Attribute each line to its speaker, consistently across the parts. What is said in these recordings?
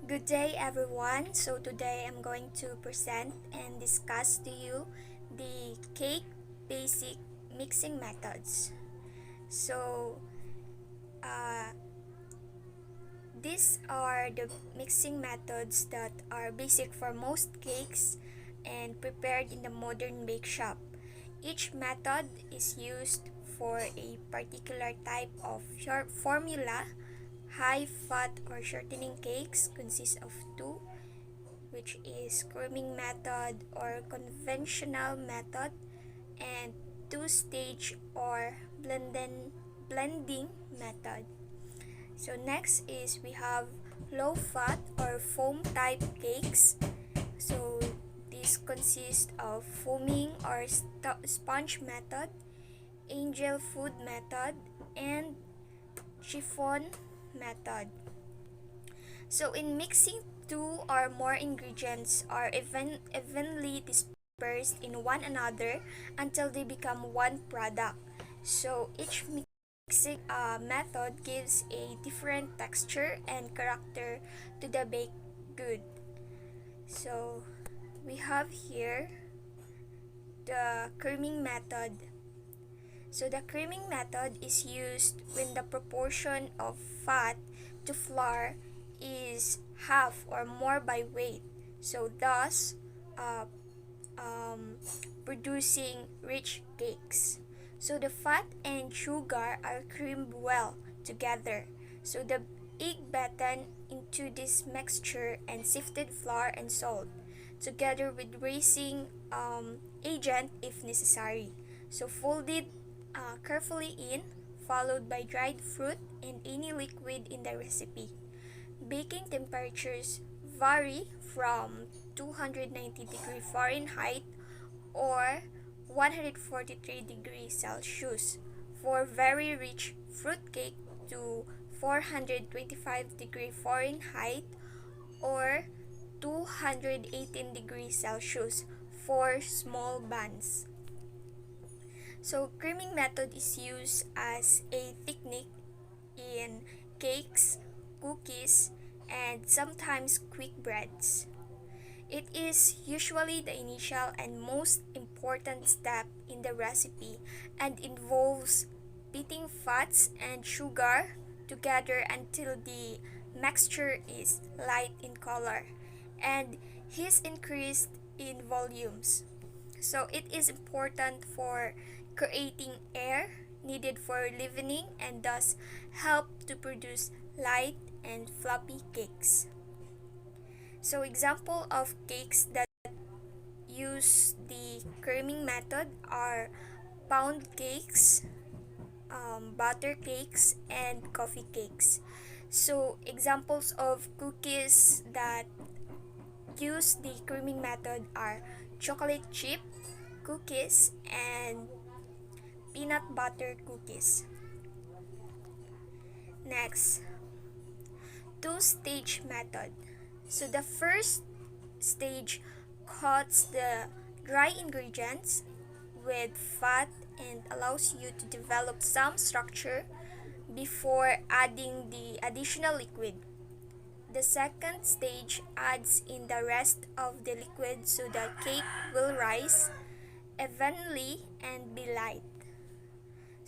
Speaker 1: Good day everyone. So today I'm going to present and discuss to you the cake basic mixing methods. So uh, these are the mixing methods that are basic for most cakes and prepared in the modern bake shop. Each method is used for a particular type of formula. High fat or shortening cakes consist of two, which is creaming method or conventional method, and two-stage or blending method. So next is we have low fat or foam type cakes. So this consists of foaming or sponge method, angel food method, and chiffon method. So in mixing, two or more ingredients are evenly dispersed in one another until they become one product. So each mixing method gives a different texture and character to the baked good. So we have here the creaming method. So the creaming method is used when the proportion of fat to flour is half or more by weight, so thus uh, producing rich cakes. So the fat and sugar are creamed well together. So the egg beaten into this mixture and sifted flour and salt, together with raising agent if necessary. So folded carefully in, followed by dried fruit and any liquid in the recipe. Baking temperatures vary from 290 degrees Fahrenheit or 143 degrees Celsius for very rich fruit cake to 425 degrees Fahrenheit or 218 degrees Celsius for small buns. So creaming method is used as a technique in cakes, cookies, and sometimes quick breads. It is usually the initial and most important step in the recipe and involves beating fats and sugar together until the mixture is light in color and is increased in volumes. So it is important for creating air needed for leavening and thus help to produce light and fluffy cakes. So example of cakes that use the creaming method are pound cakes, butter cakes, and coffee cakes. So examples of cookies that use the creaming method are chocolate chip cookies and peanut butter cookies. Next, two-stage method. So the first stage coats the dry ingredients with fat and allows you to develop some structure before adding the additional liquid. The second stage adds in the rest of the liquid so the cake will rise evenly and be light.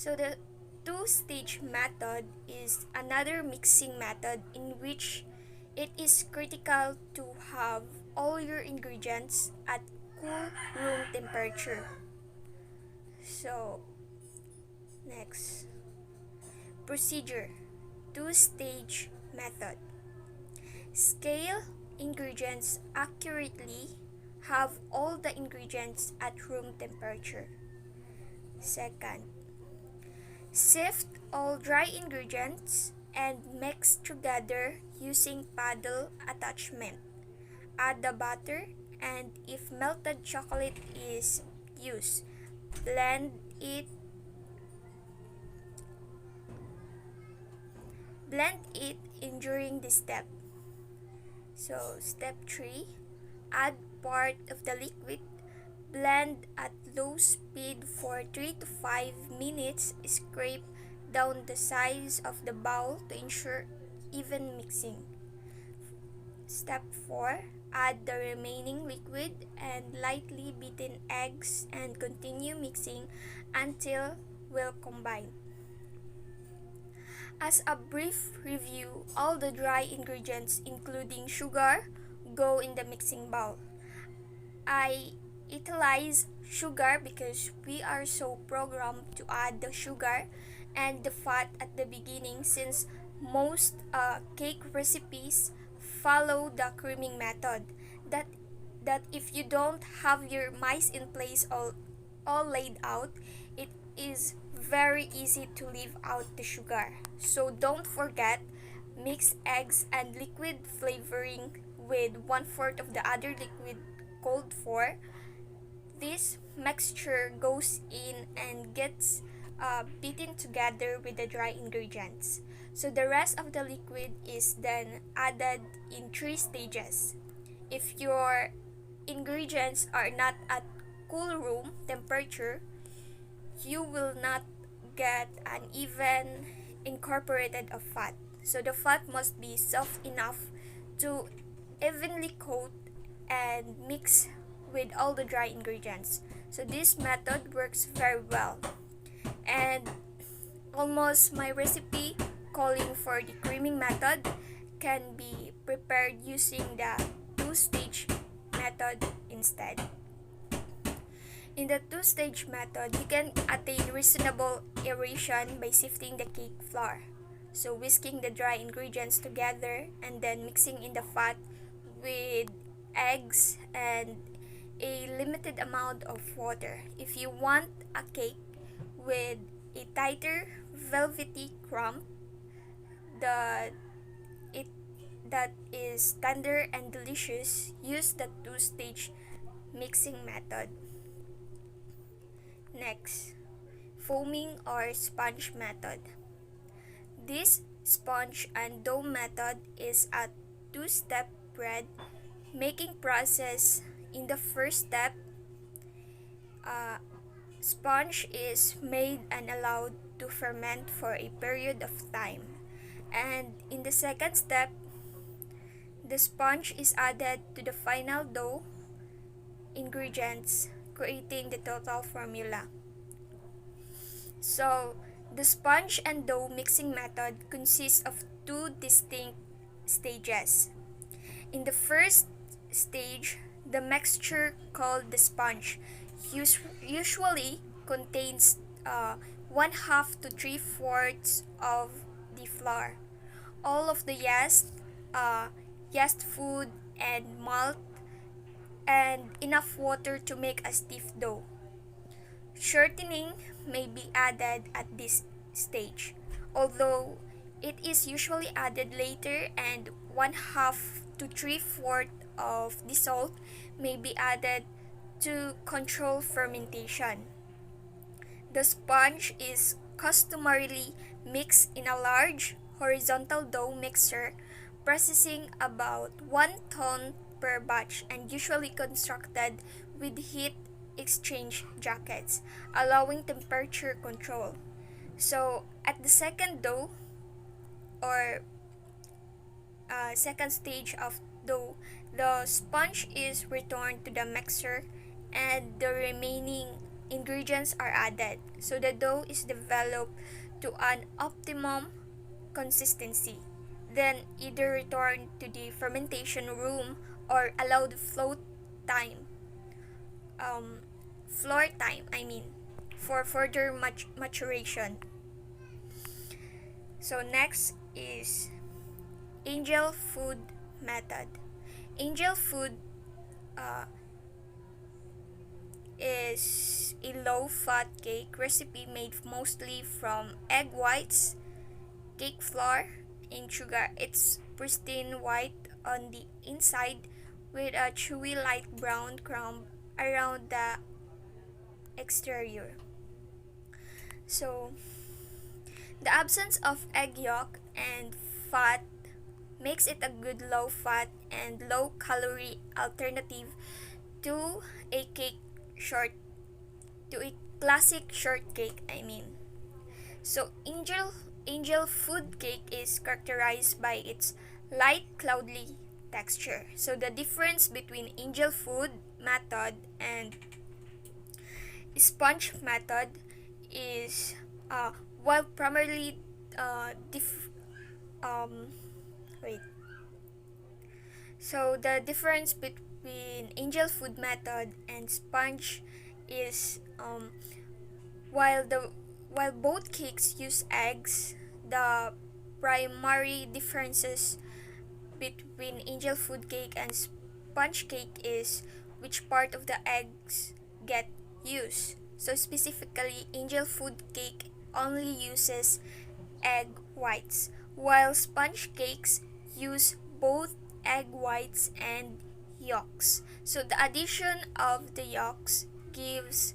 Speaker 1: So the two-stage method is another mixing method in which it is critical to have all your ingredients at cool room temperature. So next, procedure, two-stage method. Scale ingredients accurately, have all the ingredients at room temperature. Second, sift all dry ingredients and mix together using paddle attachment. Add the butter and if melted chocolate is used, blend it in during this step. So step 3, add part of the liquid, blend at low speed for 3 to 5 minutes, scrape down the sides of the bowl to ensure even mixing. Step 4. Add the remaining liquid and lightly beaten eggs and continue mixing until well combined. As a brief review, all the dry ingredients including sugar go in the mixing bowl. I utilize sugar because we are so programmed to add the sugar and the fat at the beginning, since most cake recipes follow the creaming method. That that if you don't have your mice in place all laid out, it is very easy to leave out the sugar. So don't forget, mix eggs and liquid flavoring with 1/4 of the other liquid called for. This mixture goes in and gets beaten together with the dry ingredients. So the rest of the liquid is then added in 3 stages. If your ingredients are not at cool room temperature, you will not get an even incorporated of fat. So the fat must be soft enough to evenly coat and mix with all the dry ingredients. So this method works very well. And almost my recipe calling for the creaming method can be prepared using the 2-stage method instead. In the 2-stage method, you can attain reasonable aeration by sifting the cake flour. So whisking the dry ingredients together and then mixing in the fat with eggs and a limited amount of water. If you want a cake with a tighter velvety crumb that is tender and delicious, use the 2-stage mixing method. Next, foaming or sponge method. This sponge and dough method is a 2-step bread making process. In the first step, sponge is made and allowed to ferment for a period of time. And in the second step, the sponge is added to the final dough ingredients, creating the total formula. So, the sponge and dough mixing method consists of 2 distinct stages. In the first stage, the mixture called the sponge usually contains 1/2 to 3/4 of the flour, all of the yeast food and malt, and enough water to make a stiff dough. Shortening may be added at this stage, although it is usually added later, and 1/2 to 3/4 of the salt may be added to control fermentation. The sponge is customarily mixed in a large horizontal dough mixer, processing about 1 ton per batch and usually constructed with heat exchange jackets, allowing temperature control. So at the second dough or second stage of dough, the sponge is returned to the mixer and the remaining ingredients are added. So the dough is developed to an optimum consistency. Then either returned to the fermentation room or allowed floor time, for further maturation. So next is angel food method. Angel food is a low-fat cake recipe made mostly from egg whites, cake flour, and sugar. It's pristine white on the inside with a chewy light brown crumb around the exterior. So, the absence of egg yolk and fat makes it a good low-fat and low-calorie alternative to a classic shortcake. So angel food cake is characterized by its light cloudy texture. So the difference between angel food method and sponge method is while primarily uh, dif- um, wait. So the difference between angel food method and sponge is while the while both cakes use eggs, the primary differences between angel food cake and sponge cake is which part of the eggs get used. So specifically, angel food cake only uses egg whites, while sponge cakes use both egg whites and yolks. So the addition of the yolks gives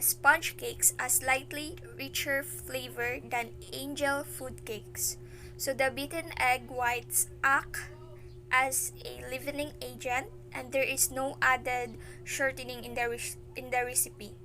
Speaker 1: sponge cakes a slightly richer flavor than angel food cakes. So the beaten egg whites act as a leavening agent, and there is no added shortening in the recipe.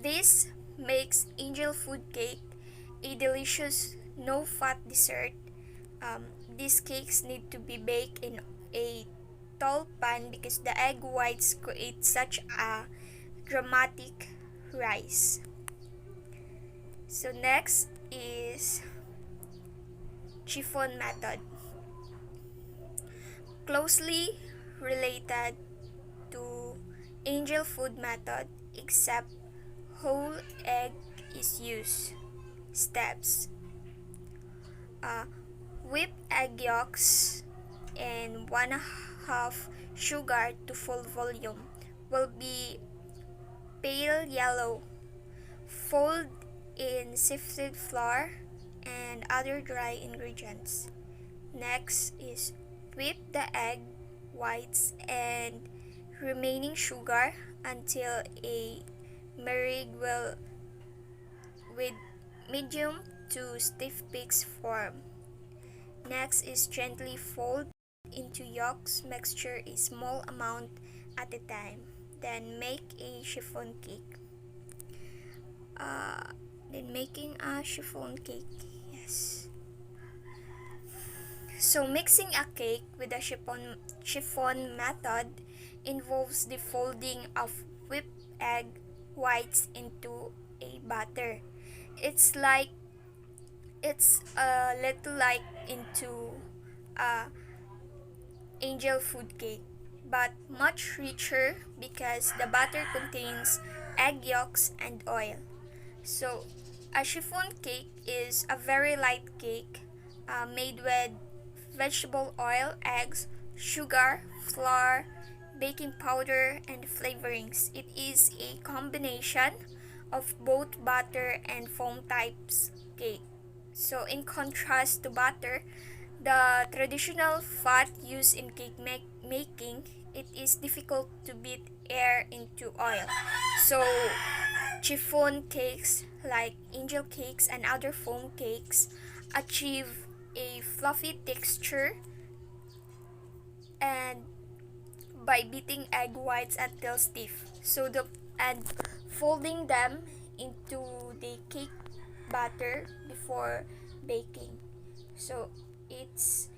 Speaker 1: This makes angel food cake a delicious no-fat dessert. These cakes need to be baked in a tall pan because the egg whites create such a dramatic rise. So next is chiffon method. Closely related to angel food method except whole egg is used. Steps: uh, whip egg yolks and 1/2 sugar to full volume will be pale yellow. Fold in sifted flour and other dry ingredients. Next is whip the egg whites and remaining sugar until a meringue will with medium to stiff peaks form. Next is gently fold into yolks mixture a small amount at a time. Then make a chiffon cake. Then making a chiffon cake. Yes. So mixing a cake with the chiffon method involves the folding of whipped egg whites into a batter. It's like it's a little like into a angel food cake, but much richer because the batter contains egg yolks and oil. So a chiffon cake is a very light cake made with vegetable oil, eggs, sugar, flour, baking powder, and flavorings. It is a combination of both butter and foam types cake. So in contrast to butter, the traditional fat used in cake making, it is difficult to beat air into oil. So chiffon cakes like angel cakes and other foam cakes achieve a fluffy texture and by beating egg whites until stiff. So the and folding them into the cake batter before baking. So its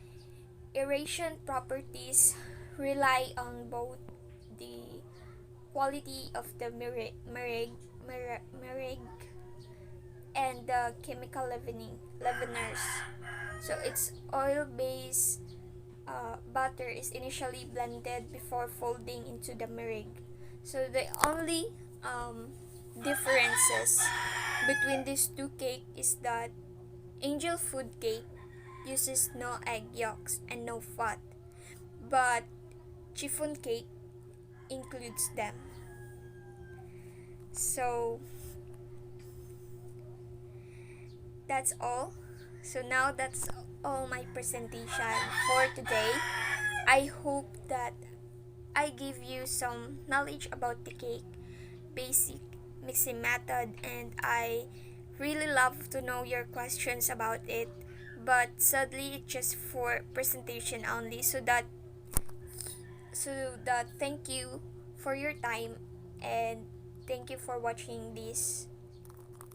Speaker 1: aeration properties rely on both the quality of the meringue and the chemical leaveners. So its oil-based butter is initially blended before folding into the meringue. So the only differences between these two cakes is that angel food cake uses no egg yolks and no fat, but chiffon cake includes them. So that's all. So now that's all my presentation for today. I hope that I give you some knowledge about the cake, basic mixing method, and I really love to know your questions about it. But sadly, it's just for presentation only. So that thank you for your time and thank you for watching this.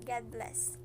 Speaker 1: God bless.